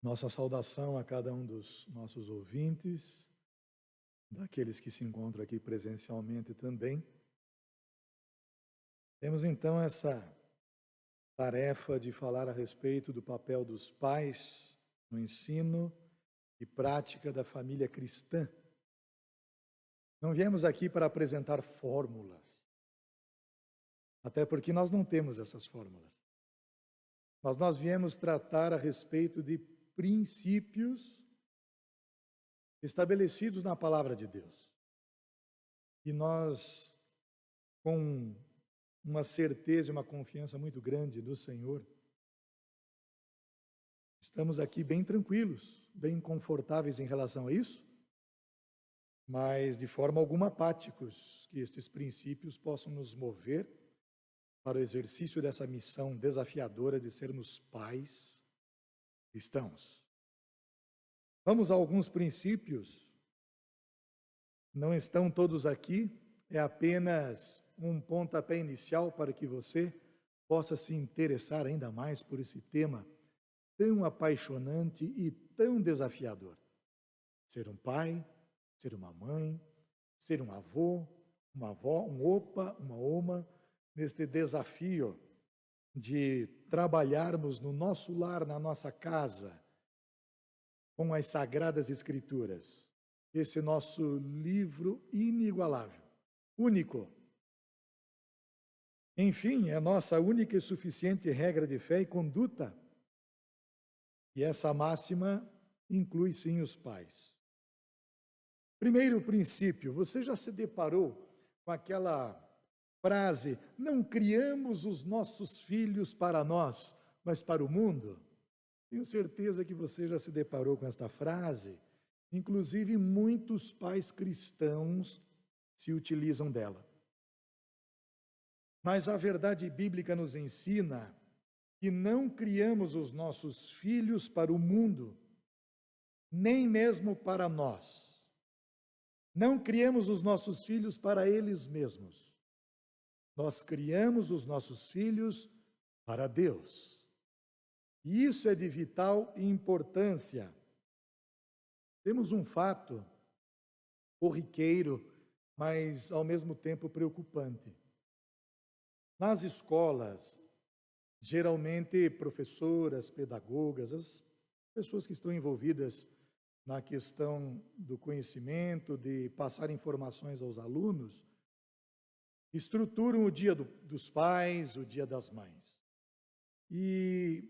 Nossa saudação a cada um dos nossos ouvintes, daqueles que se encontram aqui presencialmente também. Temos então essa tarefa de falar a respeito do papel dos pais no ensino e prática da família cristã. Não viemos aqui para apresentar fórmulas, até porque nós não temos essas fórmulas. Mas nós viemos tratar a respeito de princípios estabelecidos na palavra de Deus. E nós, com uma certeza e uma confiança muito grande no Senhor, estamos aqui bem tranquilos, bem confortáveis em relação a isso, mas de forma alguma apáticos, que estes princípios possam nos mover para o exercício dessa missão desafiadora de sermos pais cristãos. Vamos a alguns princípios, não estão todos aqui, é apenas um pontapé inicial para que você possa se interessar ainda mais por esse tema tão apaixonante e tão desafiador. Ser um pai, ser uma mãe, ser um avô, uma avó, um opa, uma oma, neste desafio de trabalharmos no nosso lar, na nossa casa, com as Sagradas Escrituras, esse nosso livro inigualável, único. Enfim, é a nossa única e suficiente regra de fé e conduta. E essa máxima inclui sim os pais. Primeiro princípio, você já se deparou com aquela frase: não criamos os nossos filhos para nós, mas para o mundo? Tenho certeza que você já se deparou com esta frase, inclusive muitos pais cristãos se utilizam dela. Mas a verdade bíblica nos ensina que não criamos os nossos filhos para o mundo, nem mesmo para nós. Não criamos os nossos filhos para eles mesmos. Nós criamos os nossos filhos para Deus. E isso é de vital importância. Temos um fato corriqueiro, mas ao mesmo tempo preocupante. Nas escolas, geralmente professoras, pedagogas, as pessoas que estão envolvidas na questão do conhecimento, de passar informações aos alunos, estruturam o dia dos pais, o dia das mães. E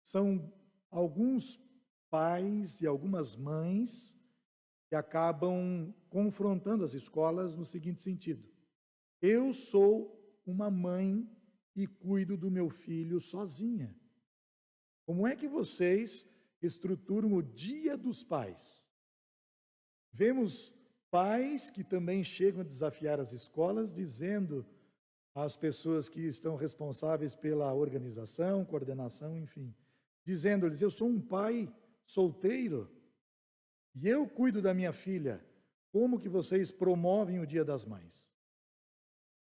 são alguns pais e algumas mães que acabam confrontando as escolas no seguinte sentido: eu sou uma mãe e cuido do meu filho sozinha. Como é que vocês estruturam o dia dos pais? Vemos pais que também chegam a desafiar as escolas, dizendo às pessoas que estão responsáveis pela organização, coordenação, enfim, dizendo-lhes: eu sou um pai solteiro e eu cuido da minha filha. Como que vocês promovem o Dia das Mães?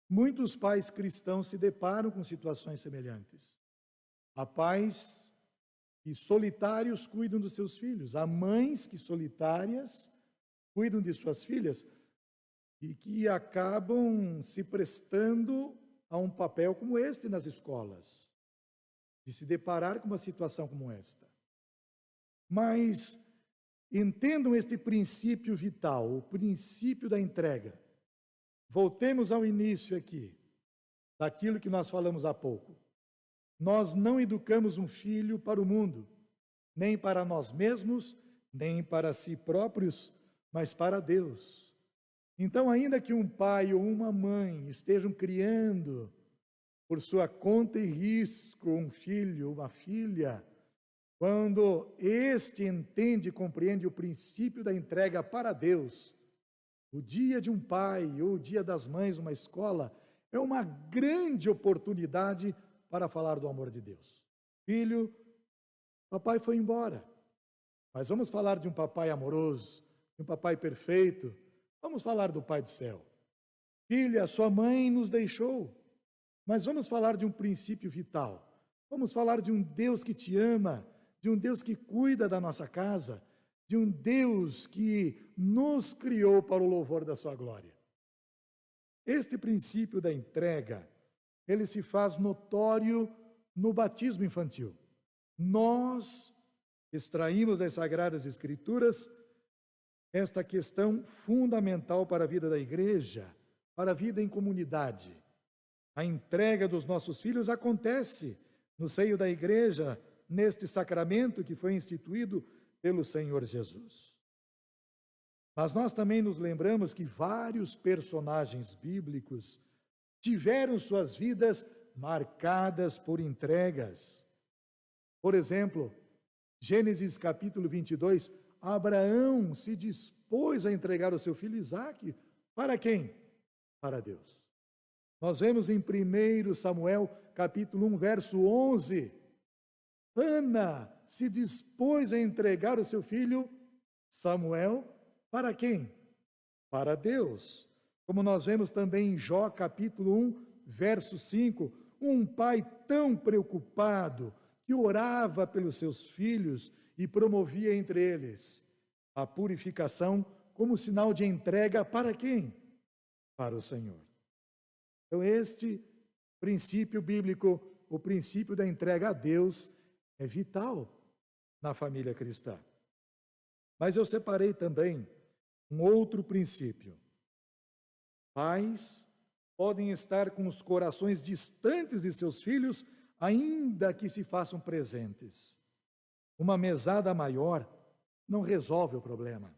Muitos pais cristãos se deparam com situações semelhantes. Há pais que solitários cuidam dos seus filhos, há mães que solitárias cuidam de suas filhas e que acabam se prestando a um papel como este nas escolas, de se deparar com uma situação como esta. Mas entendam este princípio vital, o princípio da entrega. Voltemos ao início aqui, daquilo que nós falamos há pouco. Nós não educamos um filho para o mundo, nem para nós mesmos, nem para si próprios, mas para Deus. Então, ainda que um pai ou uma mãe estejam criando por sua conta e risco um filho, uma filha, quando este entende e compreende o princípio da entrega para Deus, o dia de um pai ou o dia das mães numa escola é uma grande oportunidade para falar do amor de Deus. Filho, papai foi embora, mas vamos falar de um papai amoroso, de um papai perfeito. Vamos falar do Pai do céu. Filha, sua mãe nos deixou, mas vamos falar de um princípio vital. Vamos falar de um Deus que te ama, de um Deus que cuida da nossa casa, de um Deus que nos criou para o louvor da sua glória. Este princípio da entrega, ele se faz notório no batismo infantil. Nós extraímos das Sagradas Escrituras esta questão fundamental para a vida da igreja, para a vida em comunidade. A entrega dos nossos filhos acontece no seio da igreja, neste sacramento que foi instituído pelo Senhor Jesus. Mas nós também nos lembramos que vários personagens bíblicos tiveram suas vidas marcadas por entregas. Por exemplo, Gênesis capítulo 22, Abraão se dispôs a entregar o seu filho Isaque. Para quem? Para Deus. Nós vemos em 1 Samuel capítulo 1, verso 11, Ana se dispôs a entregar o seu filho Samuel para quem? Para Deus. Como nós vemos também em Jó capítulo 1, verso 5, um pai tão preocupado que orava pelos seus filhos e promovia entre eles a purificação como sinal de entrega para quem? Para o Senhor. Então este princípio bíblico, o princípio da entrega a Deus, é vital na família cristã. Mas eu separei também um outro princípio. Pais podem estar com os corações distantes de seus filhos, ainda que se façam presentes. Uma mesada maior não resolve o problema.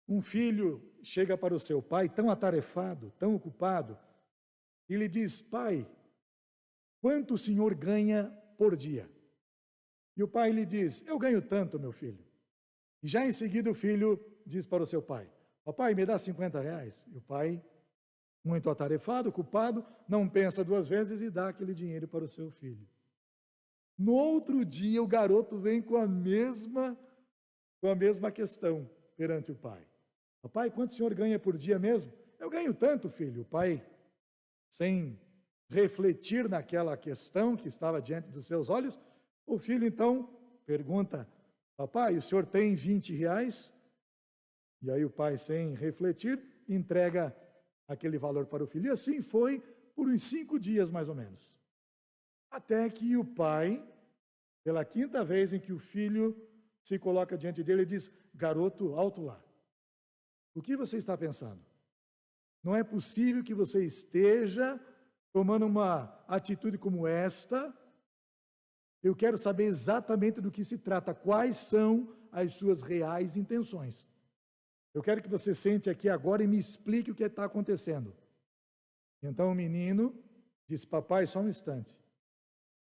Um filho chega para o seu pai tão atarefado, tão ocupado, e lhe diz: pai, quanto o senhor ganha por dia? E o pai lhe diz: eu ganho tanto, meu filho. E já em seguida o filho diz para o seu pai: papai, me dá 50 reais. E o pai, muito atarefado, ocupado, não pensa duas vezes e dá aquele dinheiro para o seu filho. No outro dia, o garoto vem com a mesma questão perante o pai. Papai, quanto o senhor ganha por dia mesmo? Eu ganho tanto, filho. O pai, sem refletir naquela questão que estava diante dos seus olhos, o filho então pergunta: papai, o senhor tem 20 reais? E aí o pai, sem refletir, entrega aquele valor para o filho. E assim foi por uns 5 dias, mais ou menos. Até que o pai, pela 5ª vez em que o filho se coloca diante dele, diz: garoto, alto lá. O que você está pensando? Não é possível que você esteja tomando uma atitude como esta. Eu quero saber exatamente do que se trata, quais são as suas reais intenções. Eu quero que você sente aqui agora e me explique o que está acontecendo. Então o menino disse: papai, só um instante,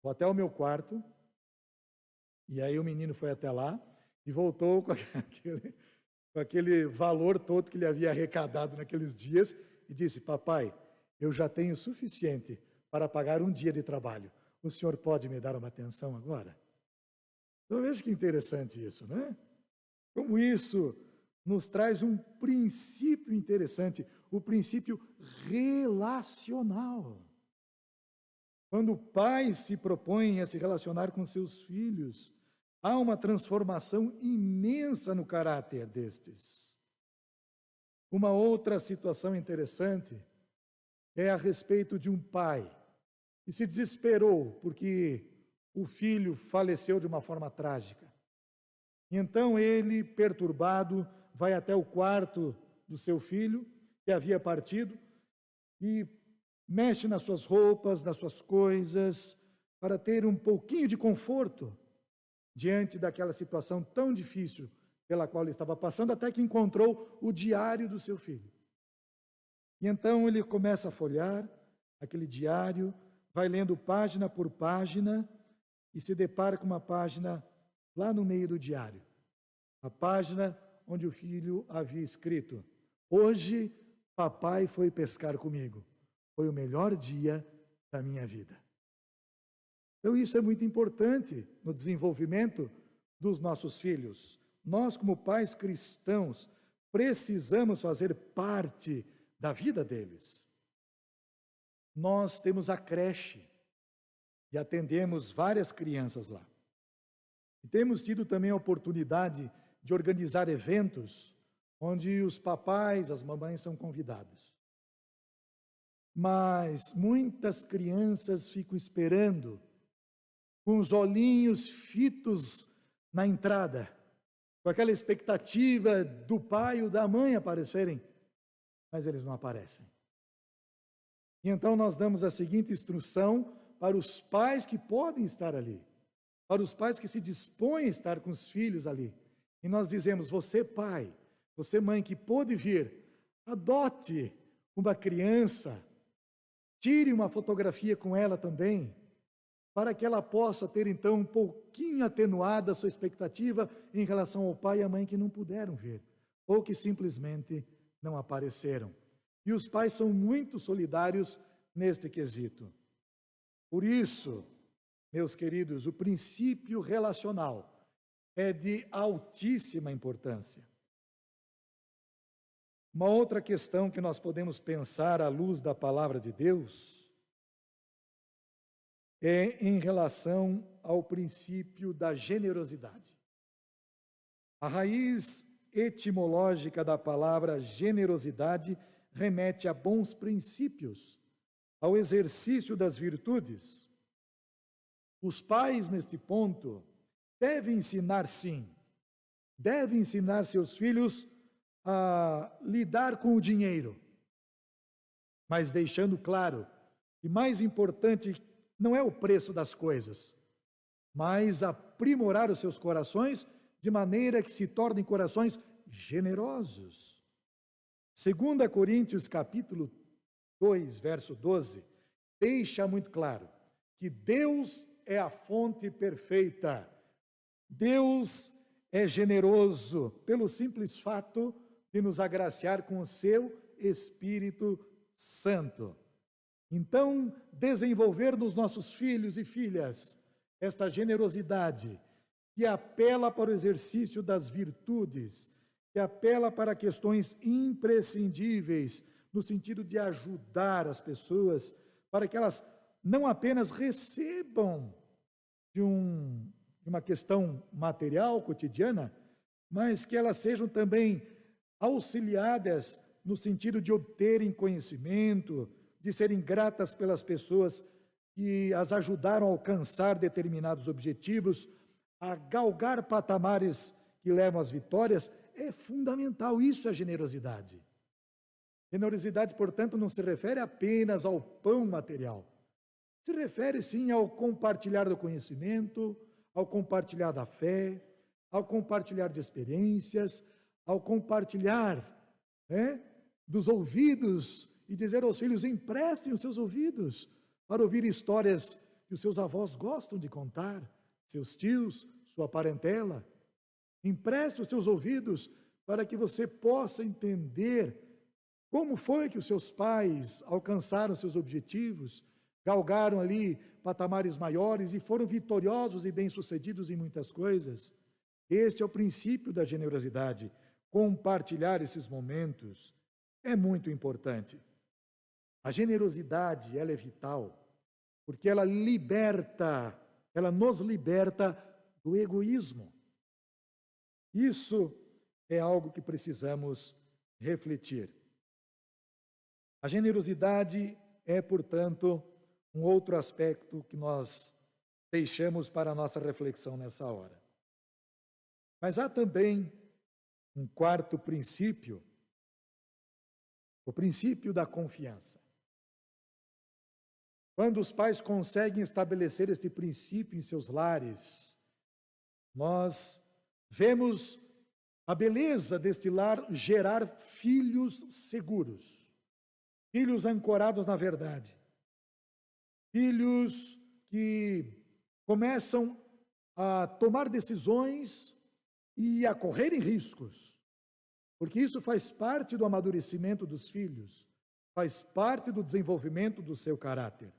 vou até o meu quarto. E aí o menino foi até lá e voltou com aquele valor todo que ele havia arrecadado naqueles dias e disse: papai, eu já tenho suficiente para pagar um dia de trabalho. O senhor pode me dar uma atenção agora? Então veja que interessante isso, né? Como isso nos traz um princípio interessante, o princípio relacional. Quando pais se propõem a se relacionar com seus filhos, há uma transformação imensa no caráter destes. Uma outra situação interessante é a respeito de um pai que se desesperou porque o filho faleceu de uma forma trágica. Então ele, perturbado, vai até o quarto do seu filho, que havia partido, e mexe nas suas roupas, nas suas coisas, para ter um pouquinho de conforto diante daquela situação tão difícil pela qual ele estava passando, até que encontrou o diário do seu filho. E então ele começa a folhear aquele diário, vai lendo página por página e se depara com uma página lá no meio do diário. A página onde o filho havia escrito: hoje papai foi pescar comigo. Foi o melhor dia da minha vida. Então isso é muito importante no desenvolvimento dos nossos filhos. Nós, como pais cristãos, precisamos fazer parte da vida deles. Nós temos a creche e atendemos várias crianças lá. E temos tido também a oportunidade de organizar eventos onde os papais, as mamães são convidados. Mas muitas crianças ficam esperando, com os olhinhos fitos na entrada, com aquela expectativa do pai ou da mãe aparecerem, mas eles não aparecem. E então nós damos a seguinte instrução para os pais que podem estar ali, para os pais que se dispõem a estar com os filhos ali. E nós dizemos: você pai, você mãe que pôde vir, adote uma criança, tire uma fotografia com ela também, para que ela possa ter então um pouquinho atenuada a sua expectativa em relação ao pai e à mãe que não puderam ver, ou que simplesmente não apareceram. E os pais são muito solidários neste quesito. Por isso, meus queridos, o princípio relacional é de altíssima importância. Uma outra questão que nós podemos pensar à luz da palavra de Deus é em relação ao princípio da generosidade. A raiz etimológica da palavra generosidade remete a bons princípios, ao exercício das virtudes. Os pais, neste ponto, devem ensinar, sim, devem ensinar seus filhos a lidar com o dinheiro, mas deixando claro que mais importante não é o preço das coisas, mas aprimorar os seus corações de maneira que se tornem corações generosos. 2 Coríntios capítulo 2, verso 12, deixa muito claro que Deus é a fonte perfeita. Deus é generoso pelo simples fato de nos agraciar com o seu Espírito Santo. Então, desenvolver nos nossos filhos e filhas esta generosidade que apela para o exercício das virtudes, que apela para questões imprescindíveis no sentido de ajudar as pessoas para que elas não apenas recebam de uma questão material cotidiana, mas que elas sejam também auxiliadas no sentido de obterem conhecimento, de serem gratas pelas pessoas que as ajudaram a alcançar determinados objetivos, a galgar patamares que levam às vitórias. É fundamental, isso é generosidade. Generosidade, portanto, não se refere apenas ao pão material. Se refere, sim, ao compartilhar do conhecimento, ao compartilhar da fé, ao compartilhar de experiências, ao compartilhar dos ouvidos e dizer aos filhos: emprestem os seus ouvidos para ouvir histórias que os seus avós gostam de contar, seus tios, sua parentela. Empreste os seus ouvidos para que você possa entender como foi que os seus pais alcançaram seus objetivos, galgaram ali patamares maiores e foram vitoriosos e bem-sucedidos em muitas coisas. Este é o princípio da generosidade. Compartilhar esses momentos é muito importante. A generosidade, ela é vital, porque ela nos liberta do egoísmo. Isso é algo que precisamos refletir. A generosidade é, portanto, um outro aspecto que nós deixamos para a nossa reflexão nessa hora. Mas há também um quarto princípio, o princípio da confiança. Quando os pais conseguem estabelecer este princípio em seus lares, nós vemos a beleza deste lar gerar filhos seguros, filhos ancorados na verdade, filhos que começam a tomar decisões e a correrem riscos, porque isso faz parte do amadurecimento dos filhos, faz parte do desenvolvimento do seu caráter.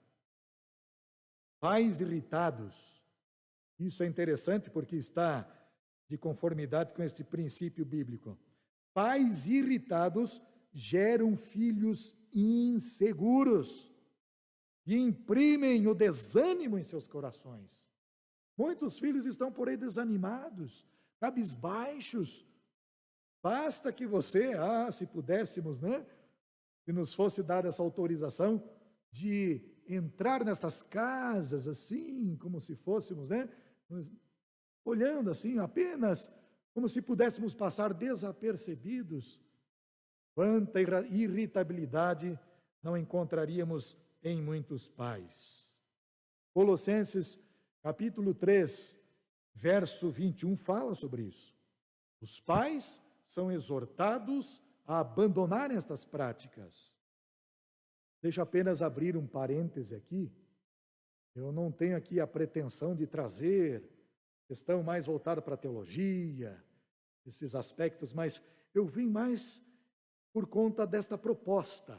Pais irritados, isso é interessante porque está de conformidade com este princípio bíblico. Pais irritados geram filhos inseguros e imprimem o desânimo em seus corações. Muitos filhos estão por aí desanimados, cabisbaixos. Basta que você, se pudéssemos, né? Se nos fosse dada essa autorização de entrar nestas casas assim, como se fôssemos, né? Olhando assim, apenas como se pudéssemos passar desapercebidos. Quanta irritabilidade não encontraríamos em muitos pais. Colossenses capítulo 3, verso 21 fala sobre isso. Os pais são exortados a abandonarem estas práticas. Deixa apenas abrir um parêntese aqui. Eu não tenho aqui a pretensão de trazer questão mais voltada para a teologia, esses aspectos, mas eu vim mais por conta desta proposta,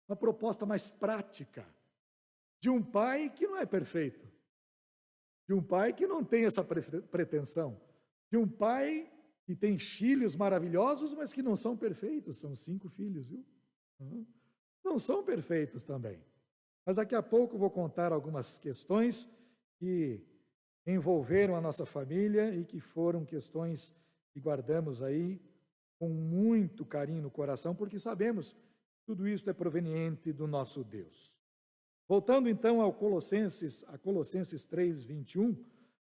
uma proposta mais prática, de um pai que não é perfeito, de um pai que não tem essa pretensão, de um pai que tem filhos maravilhosos, mas que não são perfeitos, são 5 filhos, viu? Não são perfeitos também. Mas daqui a pouco eu vou contar algumas questões que envolveram a nossa família e que foram questões que guardamos aí com muito carinho no coração, porque sabemos que tudo isso é proveniente do nosso Deus. Voltando então a Colossenses 3, 21,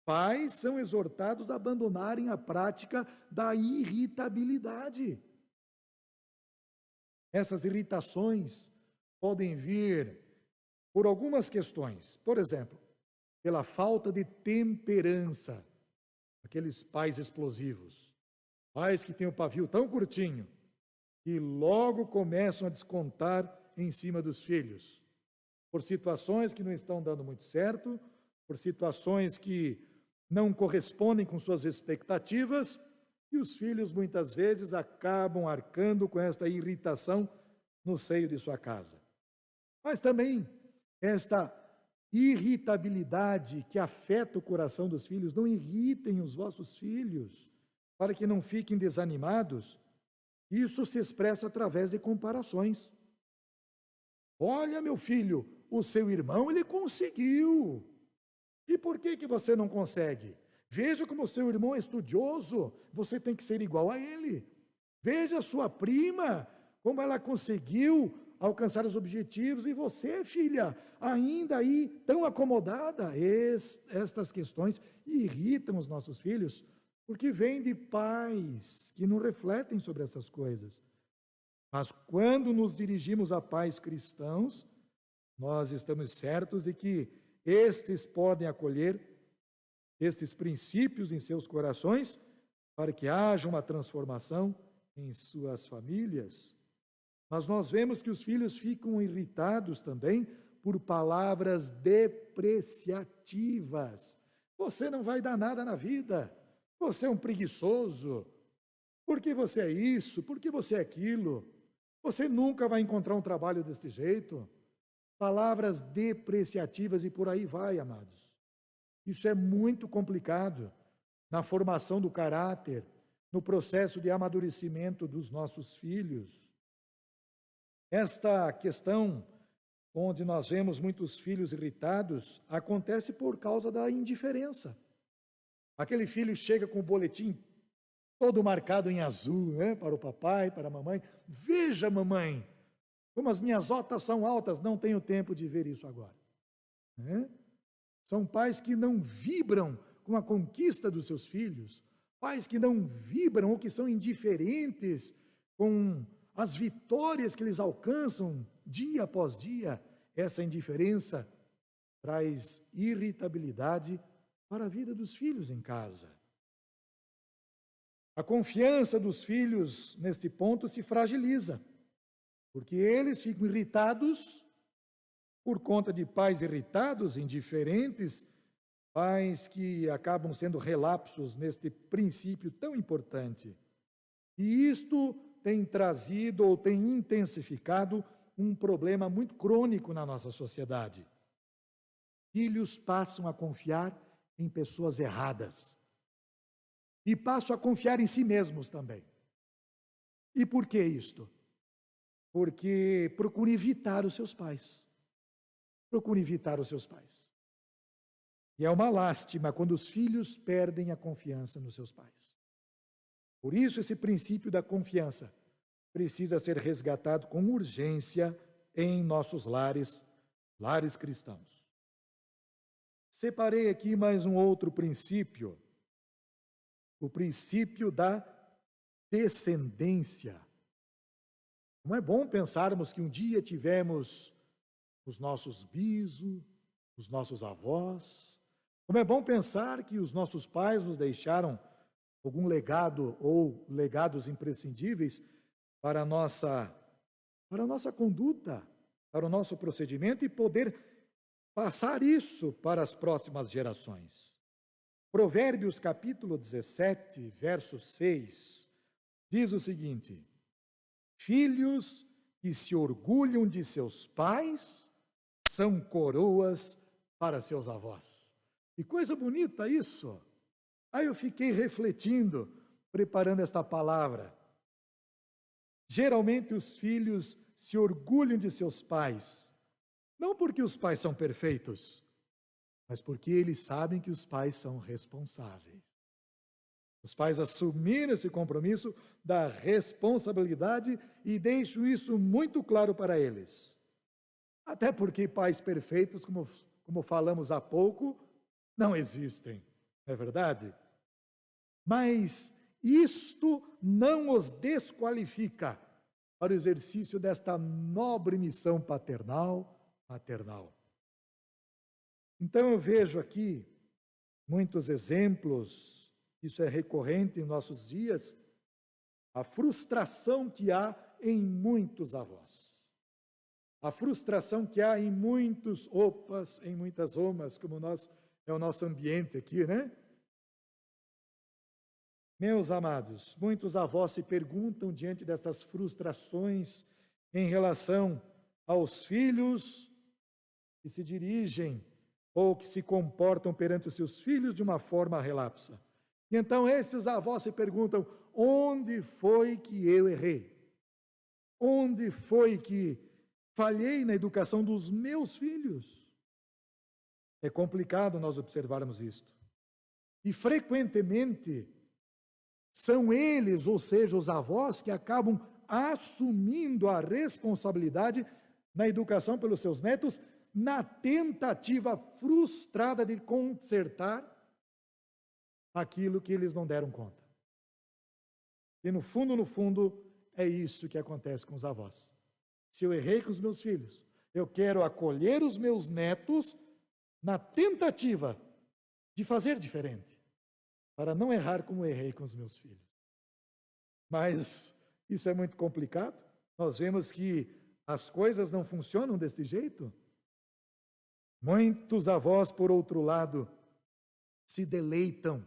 pais são exortados a abandonarem a prática da irritabilidade. Essas irritações podem vir por algumas questões. Por exemplo, pela falta de temperança, aqueles pais explosivos, pais que têm o pavio tão curtinho e logo começam a descontar em cima dos filhos, por situações que não estão dando muito certo, por situações que não correspondem com suas expectativas, e os filhos muitas vezes acabam arcando com esta irritação no seio de sua casa. Mas também esta irritabilidade que afeta o coração dos filhos, não irritem os vossos filhos, para que não fiquem desanimados. Isso se expressa através de comparações. Olha, meu filho, o seu irmão, ele conseguiu. E por que você não consegue? Veja como o seu irmão é estudioso, você tem que ser igual a ele. Veja a sua prima, como ela conseguiu alcançar os objetivos, e você, filha, ainda aí tão acomodada. Estas questões irritam os nossos filhos, porque vêm de pais que não refletem sobre essas coisas. Mas quando nos dirigimos a pais cristãos, nós estamos certos de que estes podem acolher estes princípios em seus corações, para que haja uma transformação em suas famílias. Mas nós vemos que os filhos ficam irritados também por palavras depreciativas. Você não vai dar nada na vida. Você é um preguiçoso. Por que você é isso? Por que você é aquilo? Você nunca vai encontrar um trabalho deste jeito. Palavras depreciativas e por aí vai, amados. Isso é muito complicado na formação do caráter, no processo de amadurecimento dos nossos filhos. Esta questão, onde nós vemos muitos filhos irritados, acontece por causa da indiferença. Aquele filho chega com o boletim todo marcado em azul, né, para o papai, para a mamãe. Veja, mamãe, como as minhas notas são altas, não tenho tempo de ver isso agora. Né? São pais que não vibram com a conquista dos seus filhos, pais que não vibram ou que são indiferentes com as vitórias que eles alcançam dia após dia. Essa indiferença traz irritabilidade para a vida dos filhos em casa. A confiança dos filhos neste ponto se fragiliza, porque eles ficam irritados por conta de pais irritados, indiferentes, pais que acabam sendo relapsos neste princípio tão importante. E isto tem trazido ou tem intensificado um problema muito crônico na nossa sociedade. Filhos passam a confiar em pessoas erradas e passam a confiar em si mesmos também. E por que isto? Porque procuram evitar os seus pais. Procure evitar os seus pais. E é uma lástima quando os filhos perdem a confiança nos seus pais. Por isso, esse princípio da confiança precisa ser resgatado com urgência em nossos lares, lares cristãos. Separei aqui mais um outro princípio, o princípio da descendência. Não é bom pensarmos que um dia tivemos os nossos bisos, os nossos avós. Como é bom pensar que os nossos pais nos deixaram algum legado ou legados imprescindíveis para a nossa conduta, para o nosso procedimento e poder passar isso para as próximas gerações. Provérbios capítulo 17, verso 6, diz o seguinte: filhos que se orgulham de seus pais são coroas para seus avós. Que coisa bonita isso! Aí eu fiquei refletindo, preparando esta palavra. Geralmente os filhos se orgulham de seus pais, não porque os pais são perfeitos, mas porque eles sabem que os pais são responsáveis. Os pais assumiram esse compromisso da responsabilidade e deixam isso muito claro para eles. Até porque pais perfeitos, como falamos há pouco, não existem, não é verdade? Mas isto não os desqualifica para o exercício desta nobre missão maternal. Então eu vejo aqui muitos exemplos, isso é recorrente em nossos dias, a frustração que há em muitos avós. A frustração que há em muitos opas, em muitas omas, como é o nosso ambiente aqui, né? Meus amados, muitos avós se perguntam diante destas frustrações em relação aos filhos que se dirigem ou que se comportam perante os seus filhos de uma forma relapsa. E então esses avós se perguntam: onde foi que eu errei? Onde foi que falhei na educação dos meus filhos? É complicado nós observarmos isto. E frequentemente são eles, ou seja, os avós, que acabam assumindo a responsabilidade na educação pelos seus netos, na tentativa frustrada de consertar aquilo que eles não deram conta. E no fundo, é isso que acontece com os avós. Se eu errei com os meus filhos, eu quero acolher os meus netos na tentativa de fazer diferente, para não errar como errei com os meus filhos. Mas isso é muito complicado. Nós vemos que as coisas não funcionam deste jeito. Muitos avós, por outro lado, se deleitam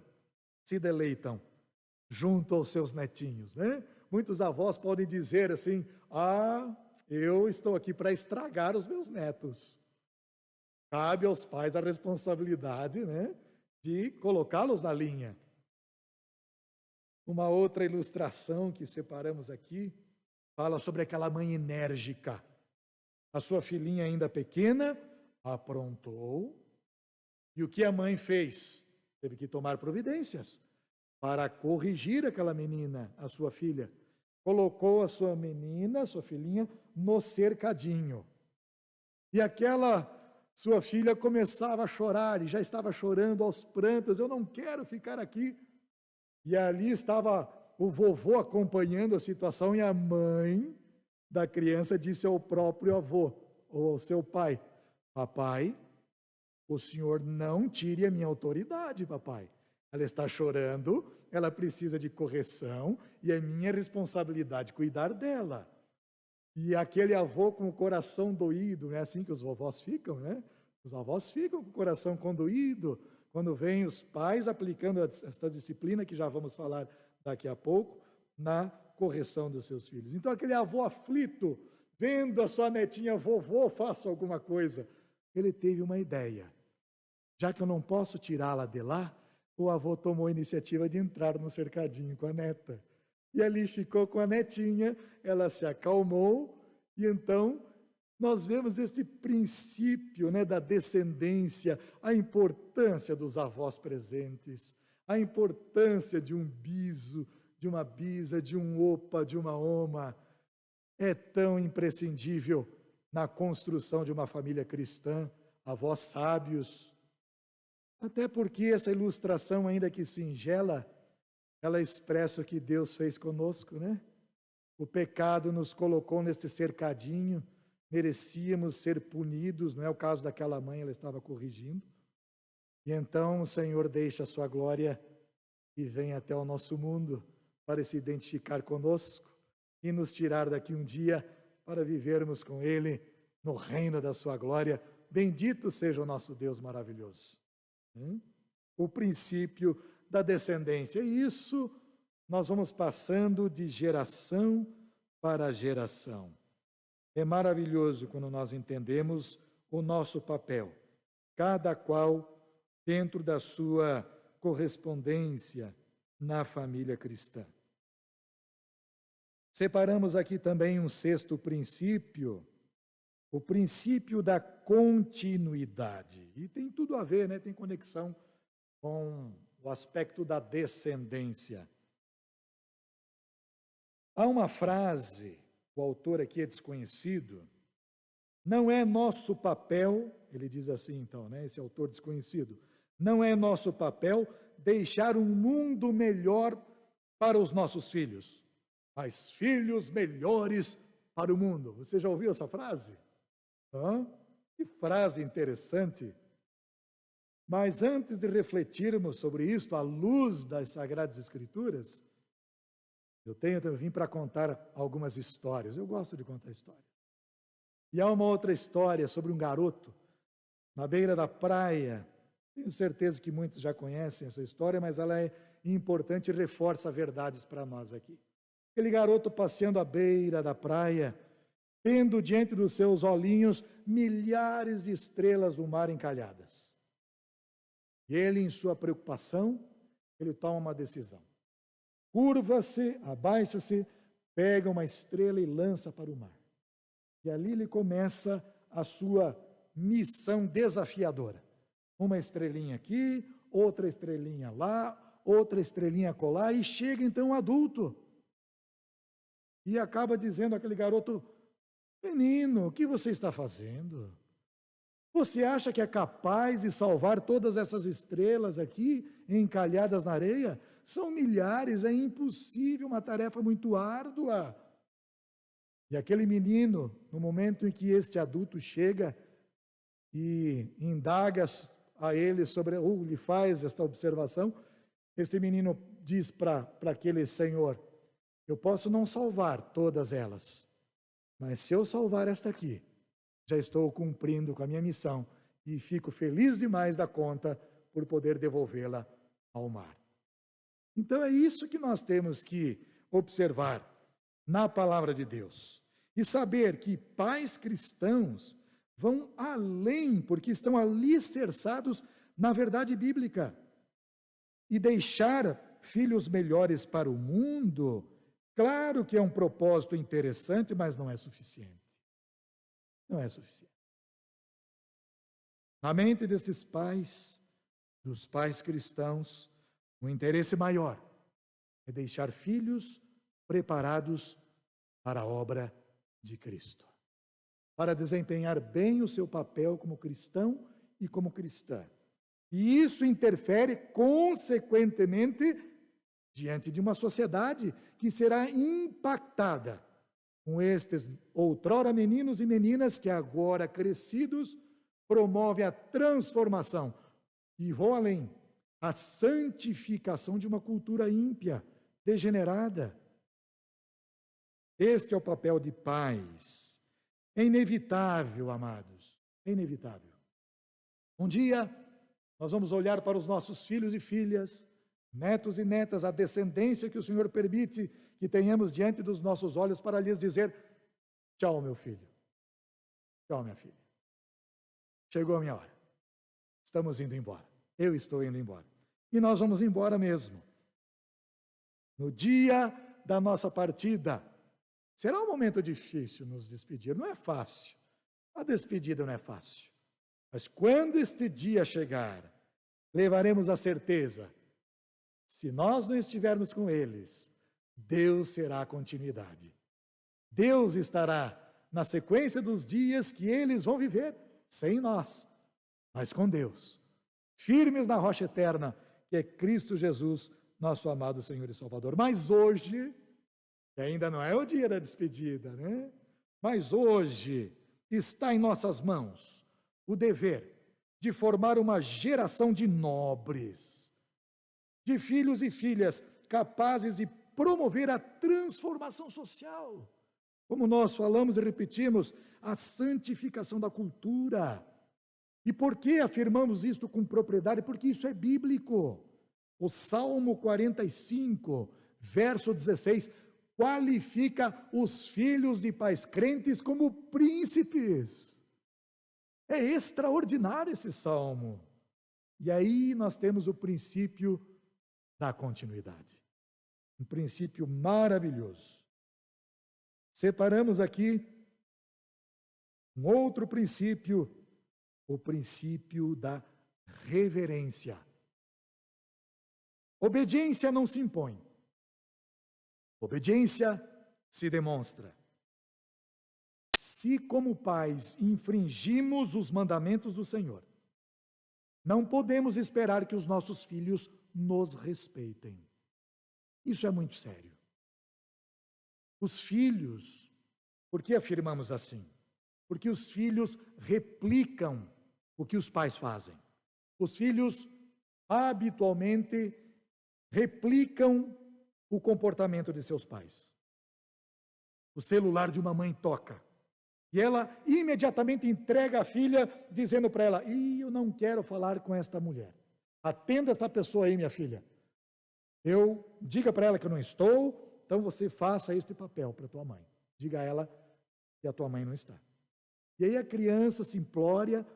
junto aos seus netinhos, né? Muitos avós podem dizer assim: eu estou aqui para estragar os meus netos. Cabe aos pais a responsabilidade, né, de colocá-los na linha. Uma outra ilustração que separamos aqui fala sobre aquela mãe enérgica. A sua filhinha ainda pequena aprontou, e o que a mãe fez? Teve que tomar providências para corrigir aquela menina, a sua filha. Colocou a sua menina, a sua filhinha, no cercadinho. E aquela sua filha começava a chorar, e já estava chorando aos prantos: eu não quero ficar aqui. E ali estava o vovô acompanhando a situação, e a mãe da criança disse ao próprio avô, ou ao seu pai: papai, o senhor não tire a minha autoridade, papai. Ela está chorando, ela precisa de correção, e é minha responsabilidade cuidar dela. E aquele avô com o coração doído, não é assim que os vovós ficam, né? Os avós ficam com o coração condoído quando vêm os pais aplicando esta disciplina, que já vamos falar daqui a pouco, na correção dos seus filhos. Então aquele avô aflito, vendo a sua netinha: vovô, faça alguma coisa. Ele teve uma ideia. Já que eu não posso tirá-la de lá, o avô tomou a iniciativa de entrar no cercadinho com a neta. E ali ficou com a netinha, ela se acalmou, e então nós vemos esse princípio, né, da descendência, a importância dos avós presentes, a importância de um biso, de uma bisa, de um opa, de uma oma, é tão imprescindível na construção de uma família cristã, avós sábios. Até porque essa ilustração, ainda que singela, ela expressa o que Deus fez conosco, né? O pecado nos colocou neste cercadinho, merecíamos ser punidos, não é o caso daquela mãe, ela estava corrigindo. E então o Senhor deixa a sua glória e vem até o nosso mundo para se identificar conosco e nos tirar daqui um dia para vivermos com Ele no reino da sua glória. Bendito seja o nosso Deus maravilhoso. O princípio da descendência. E isso nós vamos passando de geração para geração. É maravilhoso quando nós entendemos o nosso papel, cada qual dentro da sua correspondência na família cristã. Separamos aqui também um sexto princípio, o princípio da continuidade. E tem tudo a ver, né? Tem conexão com o aspecto da descendência. Há uma frase, o autor aqui é desconhecido, não é nosso papel, ele diz assim então, né? Esse autor desconhecido, não é nosso papel deixar um mundo melhor para os nossos filhos, mas filhos melhores para o mundo. Você já ouviu essa frase? Que frase interessante. Mas antes de refletirmos sobre isto, à luz das Sagradas Escrituras, eu vim para contar algumas histórias. Eu gosto de contar histórias. E há uma outra história sobre um garoto na beira da praia. Tenho certeza que muitos já conhecem essa história, mas ela é importante e reforça verdades para nós aqui. Aquele garoto passeando à beira da praia, tendo diante dos seus olhinhos milhares de estrelas do mar encalhadas. E ele, em sua preocupação, ele toma uma decisão. Curva-se, abaixa-se, pega uma estrela e lança para o mar. E ali ele começa a sua missão desafiadora. Uma estrelinha aqui, outra estrelinha lá, outra estrelinha acolá, e chega então um adulto. E acaba dizendo àquele garoto: menino, o que você está fazendo? Você acha que é capaz de salvar todas essas estrelas aqui, encalhadas na areia? São milhares, é impossível, uma tarefa muito árdua. E aquele menino, no momento em que este adulto chega e indaga a ele sobre, ou lhe faz esta observação, este menino diz para aquele senhor: eu posso não salvar todas elas, mas se eu salvar esta aqui, já estou cumprindo com a minha missão e fico feliz demais da conta por poder devolvê-la ao mar. Então é isso que nós temos que observar na palavra de Deus e saber que pais cristãos vão além, porque estão alicerçados na verdade bíblica. E deixar filhos melhores para o mundo, claro que é um propósito interessante, mas não é suficiente. Não é suficiente. Na mente destes pais, dos pais cristãos, o interesse maior é deixar filhos preparados para a obra de Cristo, para desempenhar bem o seu papel como cristão e como cristã. E isso interfere, consequentemente, diante de uma sociedade que será impactada com estes outrora meninos e meninas que agora crescidos promovem a transformação e vou além, a santificação de uma cultura ímpia, degenerada. Este é o papel de pais. É inevitável, amados, é inevitável. Um dia nós vamos olhar para os nossos filhos e filhas, netos e netas, a descendência que o Senhor permite que tenhamos diante dos nossos olhos para lhes dizer: tchau, meu filho. Tchau, minha filha. Chegou a minha hora. Estamos indo embora. Eu estou indo embora. E nós vamos embora mesmo. No dia da nossa partida, será um momento difícil nos despedir. Não é fácil. A despedida não é fácil, mas quando este dia chegar, levaremos a certeza, se nós não estivermos com eles, Deus será a continuidade. Deus estará na sequência dos dias que eles vão viver, sem nós, mas com Deus, firmes na rocha eterna, que é Cristo Jesus, nosso amado Senhor e Salvador. Mas hoje, que ainda não é o dia da despedida, né? Mas hoje está em nossas mãos o dever de formar uma geração de nobres, de filhos e filhas capazes de promover a transformação social. Como nós falamos e repetimos, a santificação da cultura. E por que afirmamos isto com propriedade? Porque isso é bíblico. O Salmo 45, verso 16, qualifica os filhos de pais crentes como príncipes. É extraordinário esse salmo. E aí nós temos o princípio da continuidade. Um princípio maravilhoso. Separamos aqui um outro princípio, o princípio da reverência. Obediência não se impõe. Obediência se demonstra. Se, como pais, infringimos os mandamentos do Senhor, não podemos esperar que os nossos filhos nos respeitem. Isso é muito sério. Os filhos, por que afirmamos assim? Porque os filhos replicam o que os pais fazem. Os filhos, habitualmente, replicam o comportamento de seus pais. O celular de uma mãe toca. E ela imediatamente entrega a filha, dizendo para ela: eu não quero falar com esta mulher. Atenda esta pessoa aí, minha filha. Diga para ela que eu não estou, então você faça este papel para tua mãe. Diga a ela que a tua mãe não está. E aí a criança simplória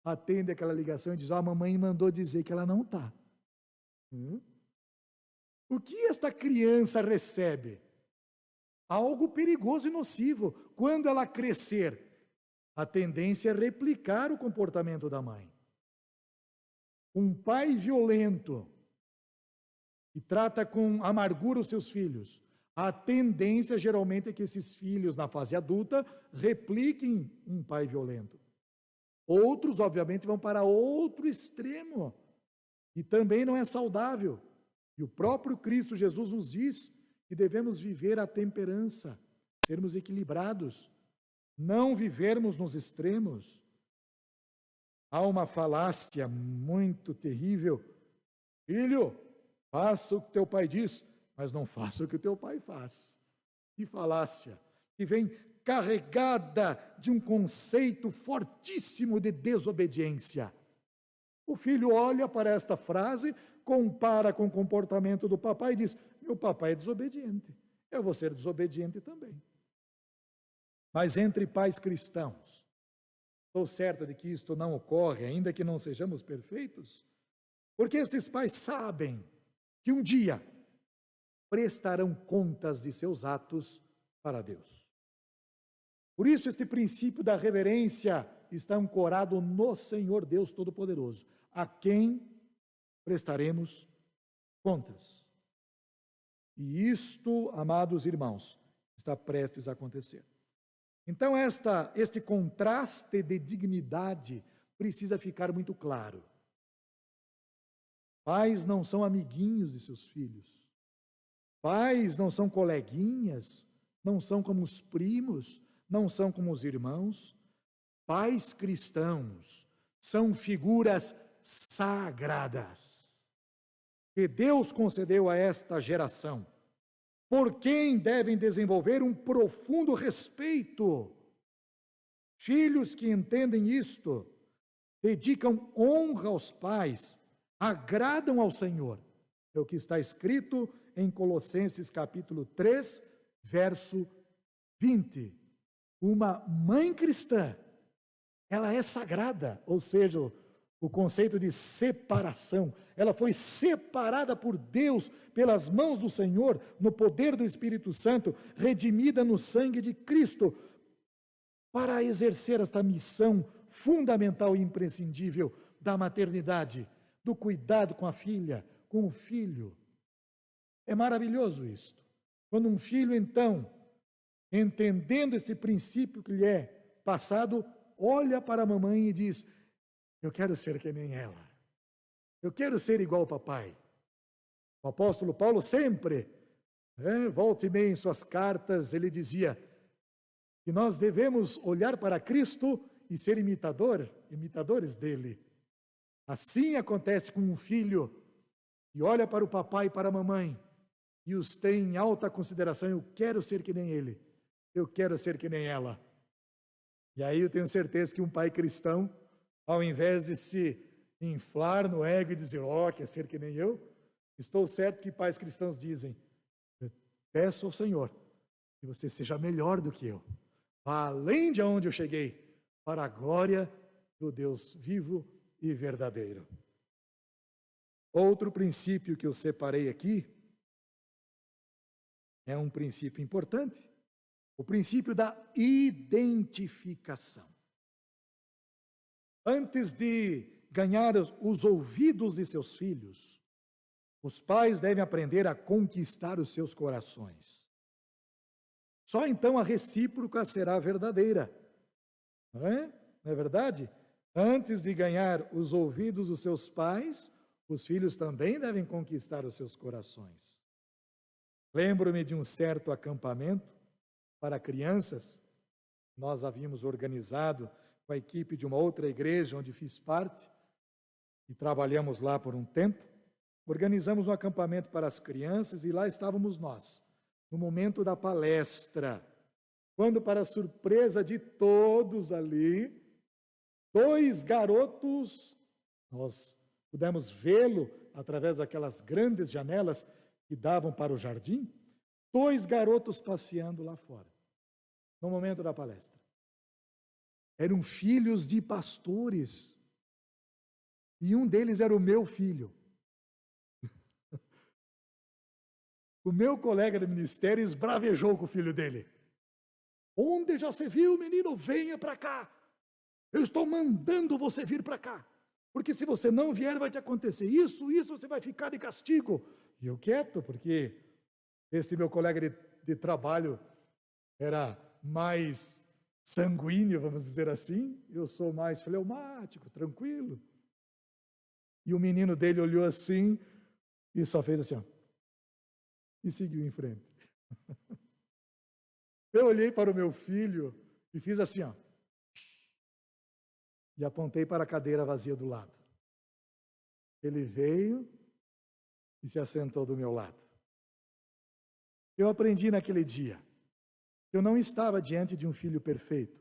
atende aquela ligação e diz: a mamãe mandou dizer que ela não está. O que esta criança recebe? Algo perigoso e nocivo. Quando ela crescer, a tendência é replicar o comportamento da mãe. Um pai violento que trata com amargura os seus filhos, a tendência geralmente é que esses filhos, na fase adulta, repliquem um pai violento. Outros, obviamente, vão para outro extremo, e também não é saudável. E o próprio Cristo Jesus nos diz que devemos viver a temperança, sermos equilibrados, não vivermos nos extremos. Há uma falácia muito terrível: filho, faça o que teu pai diz, mas não faça o que o teu pai faz. Que falácia, que vem carregada de um conceito fortíssimo de desobediência. O filho olha para esta frase, compara com o comportamento do papai e diz: meu papai é desobediente, eu vou ser desobediente também. Mas entre pais cristãos, estou certo de que isto não ocorre, ainda que não sejamos perfeitos, porque estes pais sabem que um dia prestarão contas de seus atos para Deus. Por isso, este princípio da reverência está ancorado no Senhor Deus Todo-Poderoso, a quem prestaremos contas. E isto, amados irmãos, está prestes a acontecer. Então, este contraste de dignidade precisa ficar muito claro. Pais não são amiguinhos de seus filhos. Pais não são coleguinhas, não são como os primos, não são como os irmãos. Pais cristãos são figuras sagradas que Deus concedeu a esta geração, por quem devem desenvolver um profundo respeito. Filhos que entendem isto, dedicam honra aos pais, agradam ao Senhor. É o que está escrito em Colossenses capítulo 3, verso 20. Uma mãe cristã, ela é sagrada, ou seja, o conceito de separação. Ela foi separada por Deus, pelas mãos do Senhor, no poder do Espírito Santo, redimida no sangue de Cristo. para exercer esta missão fundamental e imprescindível da maternidade, do cuidado com a filha, com o filho. É maravilhoso isto. Quando um filho, então, entendendo esse princípio que lhe é passado, olha para a mamãe e diz: eu quero ser que nem ela. Eu quero ser igual ao papai. O apóstolo Paulo sempre, volta e meia em suas cartas, ele dizia que nós devemos olhar para Cristo e ser imitadores dele. Assim acontece com um filho que olha para o papai e para a mamãe e os tem em alta consideração. Eu quero ser que nem ele, eu quero ser que nem ela. E aí eu tenho certeza que um pai cristão, ao invés de se inflar no ego e dizer, quer ser que nem eu, estou certo que pais cristãos dizem, eu peço ao Senhor que você seja melhor do que eu, vá além de onde eu cheguei, para a glória do Deus vivo e verdadeiro. Outro princípio que eu separei aqui é um princípio importante, o princípio da identificação. Antes de ganhar os ouvidos de seus filhos, os pais devem aprender a conquistar os seus corações. Só então a recíproca será verdadeira. Não é verdade? Antes de ganhar os ouvidos dos seus pais, os filhos também devem conquistar os seus corações. Lembro-me de um certo acampamento para crianças. Nós havíamos organizado com a equipe de uma outra igreja onde fiz parte e trabalhamos lá por um tempo. Organizamos um acampamento para as crianças e lá estávamos nós, no momento da palestra, quando, para surpresa de todos ali, 2 garotos, nós pudemos vê-lo através daquelas grandes janelas que davam para o jardim, 2 garotos passeando lá fora, no momento da palestra. Eram filhos de pastores, e um deles era o meu filho. O meu colega de ministério esbravejou com o filho dele. Onde já se viu, menino? Venha para cá. Eu estou mandando você vir para cá. Porque se você não vier, vai te acontecer isso, você vai ficar de castigo. E eu quieto, porque este meu colega de trabalho era mais sanguíneo, vamos dizer assim. Eu sou mais fleumático, tranquilo. E o menino dele olhou assim e só fez assim, e seguiu em frente. Eu olhei para o meu filho e fiz assim, e apontei para a cadeira vazia do lado. Ele veio e se assentou do meu lado. Eu aprendi naquele dia que eu não estava diante de um filho perfeito.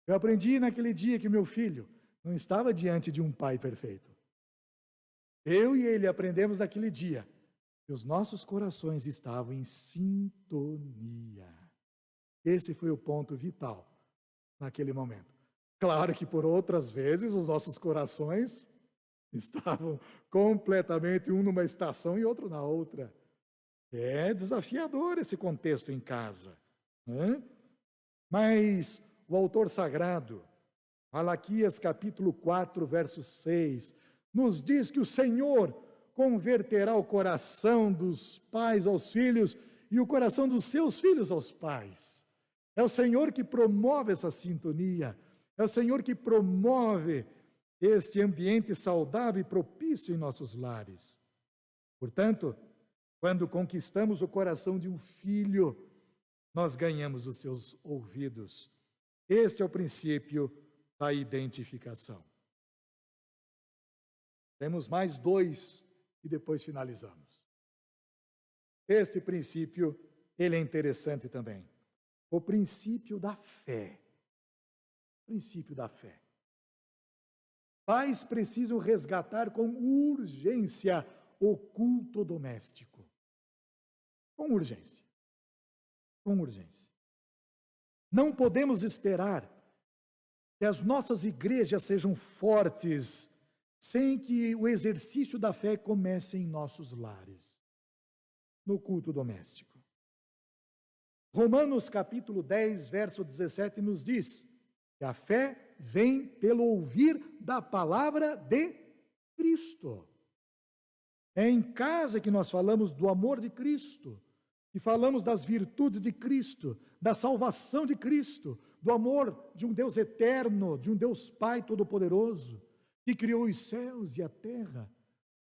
Eu aprendi naquele dia que o meu filho não estava diante de um pai perfeito. Eu e ele aprendemos naquele dia que os nossos corações estavam em sintonia. Esse foi o ponto vital naquele momento. Claro que por outras vezes os nossos corações estavam completamente um numa estação e outro na outra. É desafiador esse contexto em casa, né? Mas o autor sagrado, Malaquias capítulo 4, verso 6, nos diz que o Senhor converterá o coração dos pais aos filhos e o coração dos seus filhos aos pais. É o Senhor que promove essa sintonia, é o Senhor que promove este ambiente saudável e propício em nossos lares. Portanto, quando conquistamos o coração de um filho, nós ganhamos os seus ouvidos. Este é o princípio da identificação. Temos mais 2 e depois finalizamos. Este princípio, ele é interessante também. O princípio da fé. O princípio da fé. Pais precisam resgatar com urgência o culto doméstico. Com urgência. Com urgência. Não podemos esperar que as nossas igrejas sejam fortes sem que o exercício da fé comece em nossos lares, no culto doméstico. Romanos capítulo 10, verso 17 nos diz que a fé vem pelo ouvir da palavra de Cristo. É em casa que nós falamos do amor de Cristo, que falamos das virtudes de Cristo, da salvação de Cristo, do amor de um Deus eterno, de um Deus Pai Todo-Poderoso, que criou os céus e a terra.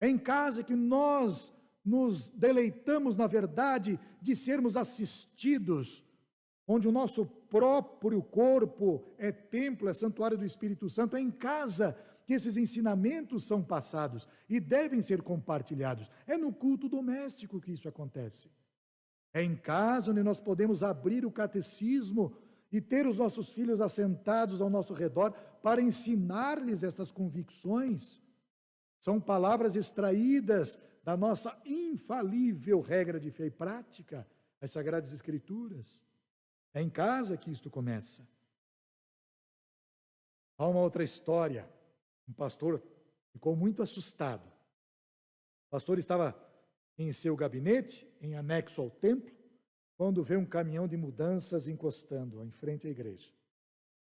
É em casa que nós nos deleitamos, na verdade, de sermos assistidos, onde o nosso próprio corpo é templo, é santuário do Espírito Santo. É em casa que esses ensinamentos são passados e devem ser compartilhados. É no culto doméstico que isso acontece. É em casa onde nós podemos abrir o catecismo e ter os nossos filhos assentados ao nosso redor para ensinar-lhes estas convicções. São palavras extraídas da nossa infalível regra de fé e prática, as Sagradas Escrituras. É em casa que isto começa. Há uma outra história. Um pastor ficou muito assustado. O pastor estava em seu gabinete, em anexo ao templo, quando vê um caminhão de mudanças encostando em frente à igreja.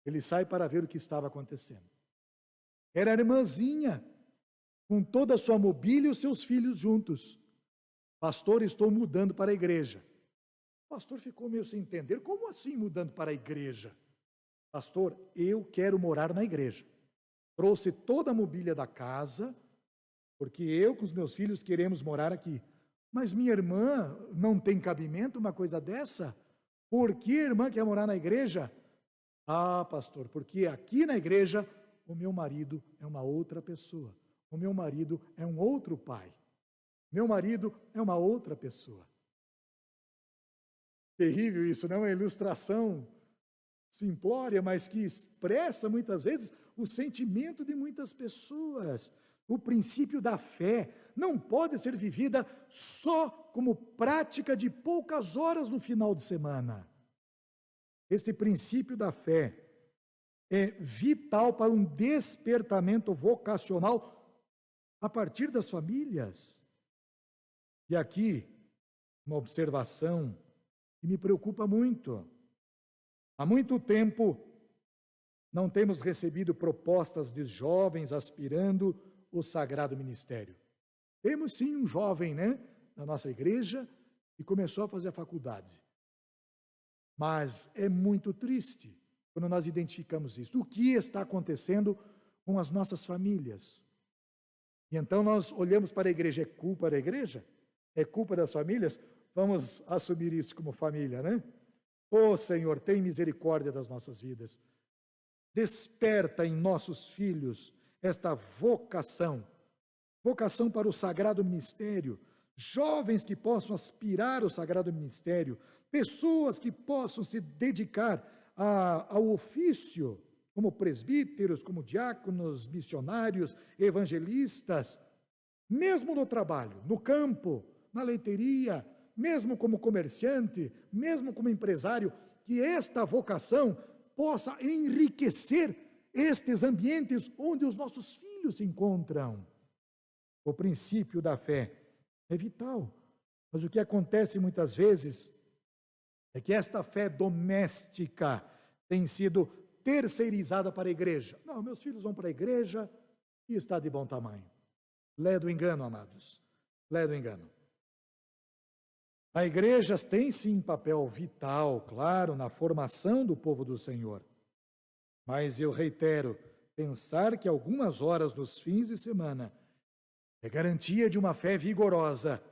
Ele sai para ver o que estava acontecendo. Era a irmãzinha, com toda a sua mobília e os seus filhos juntos. Pastor, estou mudando para a igreja. O pastor ficou meio sem entender. Como assim mudando para a igreja? Pastor, eu quero morar na igreja. Trouxe toda a mobília da casa, porque eu com os meus filhos queremos morar aqui. Mas minha irmã não tem cabimento uma coisa dessa? Por que a irmã quer morar na igreja? Ah, pastor, porque aqui na igreja o meu marido é uma outra pessoa. O meu marido é um outro pai. Meu marido é uma outra pessoa. Terrível isso, não é uma ilustração simplória, mas que expressa muitas vezes o sentimento de muitas pessoas. O princípio da fé não pode ser vivida só como prática de poucas horas no final de semana. Este princípio da fé é vital para um despertamento vocacional a partir das famílias. E aqui, uma observação que me preocupa muito. Há muito tempo, não temos recebido propostas de jovens aspirando o sagrado ministério. Temos sim um jovem, na nossa igreja, que começou a fazer a faculdade. Mas é muito triste quando nós identificamos isso. O que está acontecendo com as nossas famílias? E então nós olhamos para a igreja. É culpa da igreja? É culpa das famílias? Vamos assumir isso como família, Ô Senhor, tem misericórdia das nossas vidas. Desperta em nossos filhos esta vocação para o sagrado ministério, jovens que possam aspirar ao sagrado ministério, pessoas que possam se dedicar ao ofício, como presbíteros, como diáconos, missionários, evangelistas, mesmo no trabalho, no campo, na leiteria, mesmo como comerciante, mesmo como empresário, que esta vocação possa enriquecer estes ambientes onde os nossos filhos se encontram. O princípio da fé é vital, mas o que acontece muitas vezes é que esta fé doméstica tem sido terceirizada para a igreja. Não, meus filhos vão para a igreja e está de bom tamanho. Lé do engano, amados, lé do engano. A igreja tem sim papel vital, claro, na formação do povo do Senhor. Mas eu reitero, pensar que algumas horas nos fins de semana é garantia de uma fé vigorosa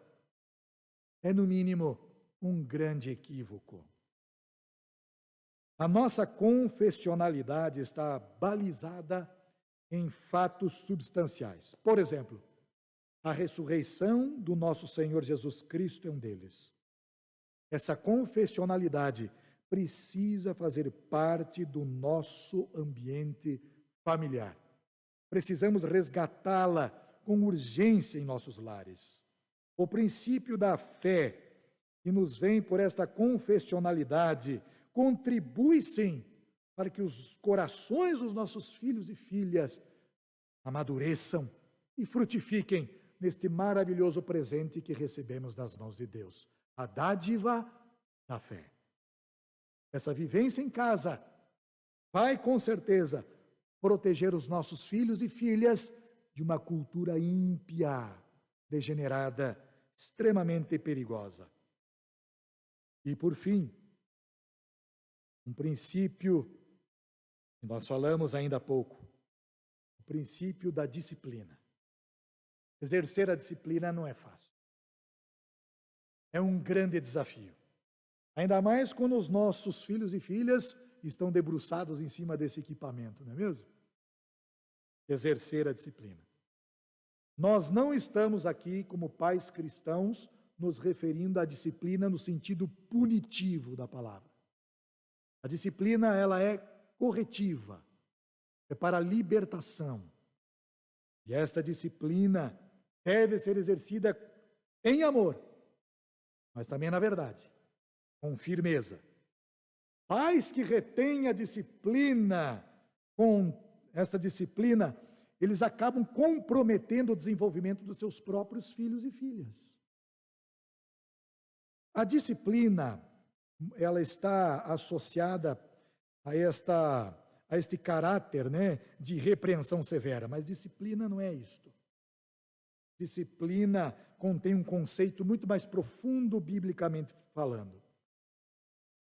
é, no mínimo, um grande equívoco. A nossa confessionalidade está balizada em fatos substanciais. Por exemplo, a ressurreição do nosso Senhor Jesus Cristo é um deles. Essa confessionalidade precisa fazer parte do nosso ambiente familiar. Precisamos resgatá-la com urgência em nossos lares. O princípio da fé que nos vem por esta confessionalidade contribui sim para que os corações dos nossos filhos e filhas amadureçam e frutifiquem neste maravilhoso presente que recebemos das mãos de Deus, a dádiva da fé. essa vivência em casa vai, com certeza, proteger os nossos filhos e filhas de uma cultura ímpia, degenerada, extremamente perigosa. E, por fim, um princípio que nós falamos ainda há pouco, o princípio da disciplina. Exercer a disciplina não é fácil. É um grande desafio. Ainda mais quando os nossos filhos e filhas estão debruçados em cima desse equipamento, não é mesmo? Exercer a disciplina. Nós não estamos aqui, como pais cristãos, nos referindo à disciplina no sentido punitivo da palavra. A disciplina, ela é corretiva, é para a libertação. E esta disciplina deve ser exercida em amor, mas também na verdade, com firmeza. Pais que retêm a disciplina, com esta disciplina, eles acabam comprometendo o desenvolvimento dos seus próprios filhos e filhas. A disciplina, ela está associada a este caráter, né, de repreensão severa, mas disciplina não é isto. Disciplina contém um conceito muito mais profundo biblicamente falando.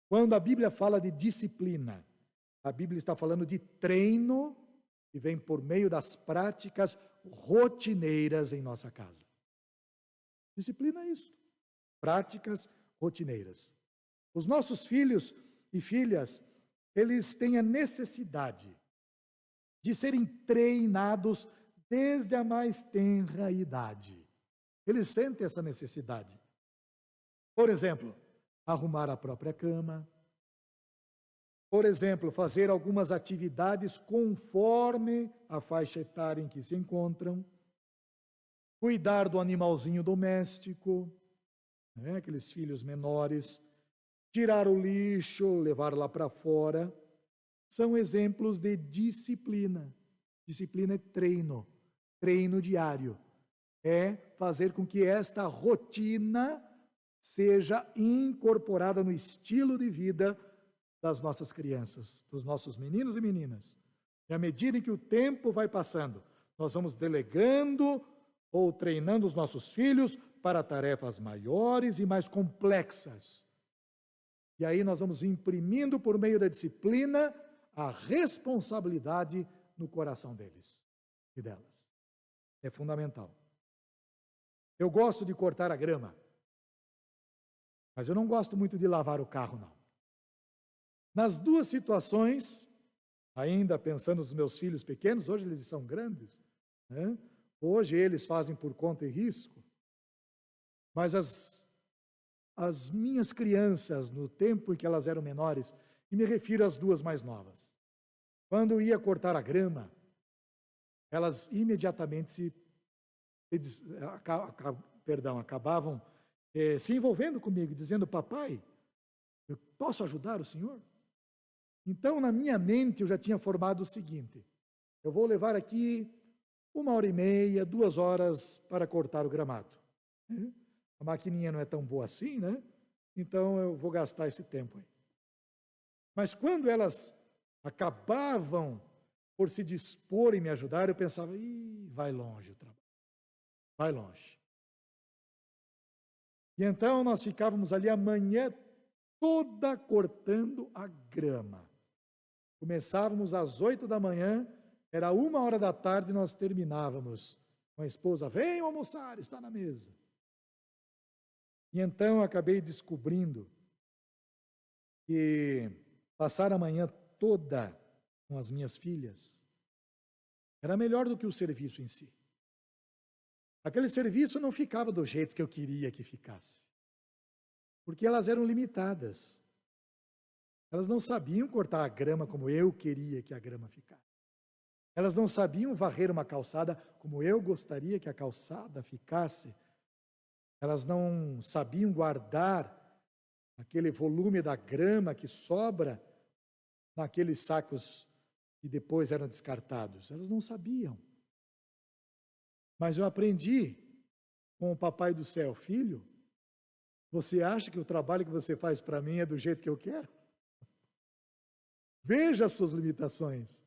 Quando a Bíblia fala de disciplina, a Bíblia está falando de treino que vem por meio das práticas rotineiras em nossa casa. Disciplina é isso, práticas rotineiras. Os nossos filhos e filhas, eles têm a necessidade de serem treinados desde a mais tenra idade. Eles sentem essa necessidade. Por exemplo, arrumar a própria cama. Por exemplo, fazer algumas atividades conforme a faixa etária em que se encontram. Cuidar do animalzinho doméstico, né, aqueles filhos menores. Tirar o lixo, levar lá para fora. São exemplos de disciplina. Disciplina é treino, treino diário. É fazer com que esta rotina seja incorporada no estilo de vida das nossas crianças, dos nossos meninos e meninas. E à medida em que o tempo vai passando, nós vamos delegando ou treinando os nossos filhos para tarefas maiores e mais complexas. E aí nós vamos imprimindo por meio da disciplina a responsabilidade no coração deles e delas. É fundamental. Eu gosto de cortar a grama, mas eu não gosto muito de lavar o carro, não. Nas duas situações, ainda pensando nos meus filhos pequenos, hoje eles são grandes, né? Hoje eles fazem por conta e risco, mas as minhas crianças, no tempo em que elas eram menores, e me refiro às duas mais novas, quando eu ia cortar a grama, elas imediatamente acabavam se envolvendo comigo, dizendo: papai, eu posso ajudar o senhor? Então, na minha mente, eu já tinha formado o seguinte: eu vou levar aqui 1h30, 2 horas para cortar o gramado. A maquininha não é tão boa assim, né? Então, eu vou gastar esse tempo aí. Mas quando elas acabavam por se dispor em me ajudar, eu pensava: vai longe o trabalho, vai longe. E então nós ficávamos ali a manhã toda cortando a grama. Começávamos às 8 da manhã, era 1h da tarde e nós terminávamos com a esposa: venham almoçar, está na mesa. E então eu acabei descobrindo que passar a manhã toda com as minhas filhas era melhor do que o serviço em si. Aquele serviço não ficava do jeito que eu queria que ficasse, porque elas eram limitadas. Elas não sabiam cortar a grama como eu queria que a grama ficasse. Elas não sabiam varrer uma calçada como eu gostaria que a calçada ficasse. Elas não sabiam guardar aquele volume da grama que sobra naqueles sacos que depois eram descartados. Elas não sabiam. Mas eu aprendi com o Papai do Céu: filho, você acha que o trabalho que você faz para mim é do jeito que eu quero? Veja as suas limitações.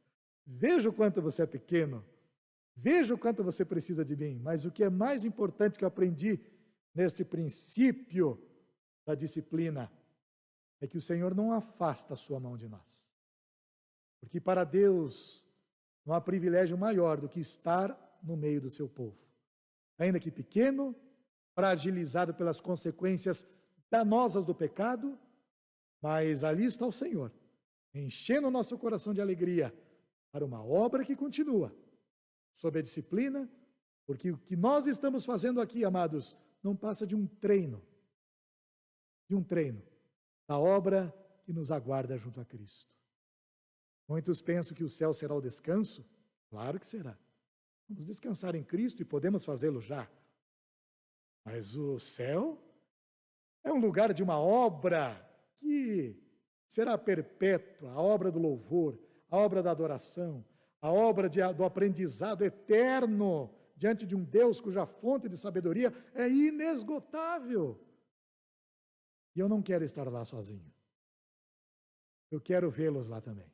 Veja o quanto você é pequeno. Veja o quanto você precisa de mim. Mas o que é mais importante que eu aprendi neste princípio da disciplina é que o Senhor não afasta a sua mão de nós. Porque para Deus não há privilégio maior do que estar no meio do seu povo. Ainda que pequeno, fragilizado pelas consequências danosas do pecado, mas ali está o Senhor, enchendo o nosso coração de alegria para uma obra que continua, sob a disciplina, porque o que nós estamos fazendo aqui, amados, não passa de um treino, da obra que nos aguarda junto a Cristo. Muitos pensam que o céu será o descanso. Claro que será. Vamos descansar em Cristo e podemos fazê-lo já. Mas o céu é um lugar de uma obra que será perpétua, a obra do louvor, a obra da adoração, a obra do aprendizado eterno diante de um Deus cuja fonte de sabedoria é inesgotável. E eu não quero estar lá sozinho. Eu quero vê-los lá também.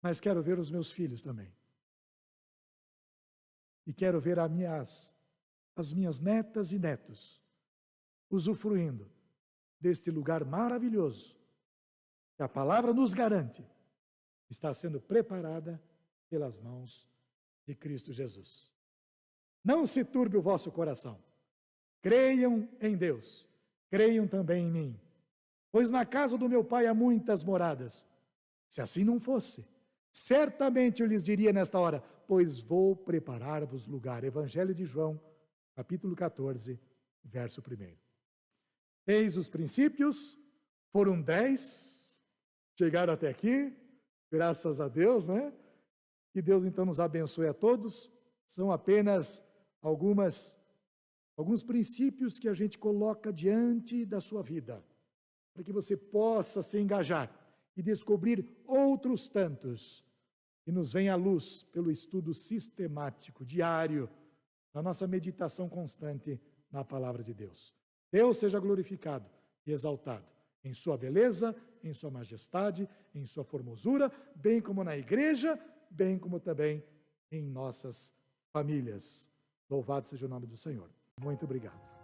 Mas quero ver os meus filhos também. E quero ver as minhas netas e netos usufruindo deste lugar maravilhoso que a palavra nos garante está sendo preparada pelas mãos de Cristo Jesus. Não se turbe o vosso coração. Creiam em Deus. Creiam também em mim. Pois na casa do meu Pai há muitas moradas. Se assim não fosse, certamente eu lhes diria nesta hora, pois vou preparar-vos lugar. Evangelho de João, capítulo 14, verso 1. Eis os princípios, foram 10, chegaram até aqui, graças a Deus, né? Que Deus então nos abençoe a todos. São apenas alguns princípios que a gente coloca diante da sua vida, para que você possa se engajar e descobrir outros tantos que nos vem à luz pelo estudo sistemático, diário, da nossa meditação constante na palavra de Deus. Deus seja glorificado e exaltado em sua beleza, em sua majestade, em sua formosura, bem como na igreja, bem como também em nossas famílias. Louvado seja o nome do Senhor. Muito obrigado.